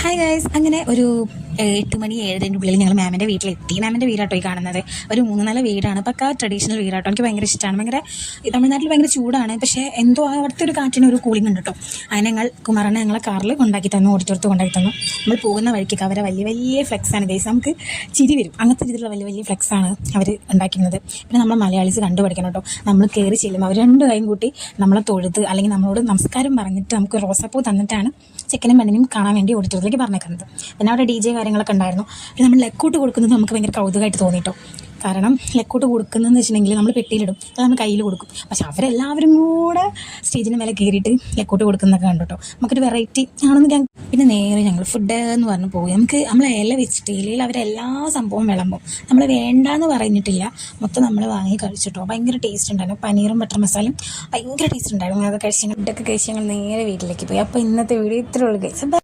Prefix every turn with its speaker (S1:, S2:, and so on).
S1: Hi guys, അങ്ങനെ ഒരു 8 മണി 7:30 ഉള്ളിൽ ഞങ്ങൾ മാമിൻ്റെ വീട്ടിലെത്തി. മാമിൻ്റെ വീടാട്ടോ ഈ കാണുന്നത്. ഒരു 3 നില വീടാണ്. പക്കാ ട്രഡീഷണൽ വീടാട്ടോ. എനിക്ക് ഭയങ്കര ഇഷ്ടമാണ്. ഭയങ്കര തമിഴ്നാട്ടിൽ ഭയങ്കര ചൂടാണ്, പക്ഷേ എന്തോ അവിടുത്തെ ഒരു കാറ്റിന് ഒരു കൂളിംഗ് ഉണ്ട് കേട്ടോ. അങ്ങനെ ഞങ്ങൾ കുമാരനെ ഞങ്ങളെ കാറിൽ കൊണ്ടാക്കി തന്നു, ഓടിച്ചോർത്ത് കൊണ്ടാക്കി തന്നു. നമ്മൾ പോകുന്ന വഴിക്ക് അവരെ വലിയ വലിയ ഫ്ലെക്സാണ് ഗൈസ്. നമുക്ക് ചിരി വരും. അങ്ങനത്തെ രീതിയിലുള്ള വലിയ വലിയ ഫ്ലെക്സാണ് അവർ ഉണ്ടാക്കുന്നത്. പിന്നെ നമ്മൾ മലയാളീസ് കണ്ടുപഠിക്കണം കേട്ടോ. നമ്മൾ കയറി ചെല്ലുമ്പോൾ അവർ 2 കൈയും കൂട്ടി നമ്മളെ തൊഴുത് അല്ലെങ്കിൽ നമ്മളോട് നമസ്കാരം പറഞ്ഞിട്ട് നമുക്ക് റോസാപ്പൂ തന്നിട്ടാണ് ചെക്കനും പെണ്ണിനും കാണാൻ വേണ്ടി ഓഡിറ്റോറിയത്തിലേക്ക് പറഞ്ഞേക്കുന്നത്. പിന്നെ അവിടെ DJ കാര്യങ്ങളൊക്കെ ഉണ്ടായിരുന്നു. പിന്നെ നമ്മൾ ലെക്കോട്ട് കൊടുക്കുന്നത് നമുക്ക് ഭയങ്കര കൗതുകമായിട്ട് തോന്നിട്ടോ. കാരണം ലെക്കോട്ട് കൊടുക്കുന്നതെന്ന് വെച്ചിട്ടുണ്ടെങ്കിൽ നമ്മൾ പെട്ടിയിലിടും, അത് നമ്മൾ കയ്യിൽ കൊടുക്കും. പക്ഷെ അവരെല്ലാവരും കൂടെ സ്റ്റേജിന് മേലെ കയറിയിട്ട് ലെക്കോട്ട് കൊടുക്കുന്നതൊക്കെ കണ്ടു കേട്ടോ. നമുക്കൊരു വെറൈറ്റി ആണെന്ന് ഞാൻ. പിന്നെ നേരെ ഞങ്ങൾ ഫുഡ് എന്ന് പറഞ്ഞ് പോയി. നമുക്ക് നമ്മളെ ഇല വെച്ചിട്ട് ഇലയിൽ അവരെല്ലാ സംഭവം വിളമ്പും. നമ്മൾ വേണ്ടാന്ന് പറഞ്ഞിട്ടില്ല, മൊത്തം നമ്മൾ വാങ്ങി കഴിച്ചിട്ടോ. ഭയങ്കര ടേസ്റ്റ് ഉണ്ടായിരുന്നു. പനീറും ബട്ടർ മസാലയും ഭയങ്കര ടേസ്റ്റ് ഉണ്ടായിരുന്നു. അതൊക്കെ കഴിച്ച് ഫുഡൊക്കെ കഴിച്ച് ഞങ്ങൾ നേരെ വീട്ടിലേക്ക് പോയി. അപ്പോൾ ഇന്നത്തെ വീഡിയോ ഇത്രേ ഉള്ളൂ ഗൈസ്.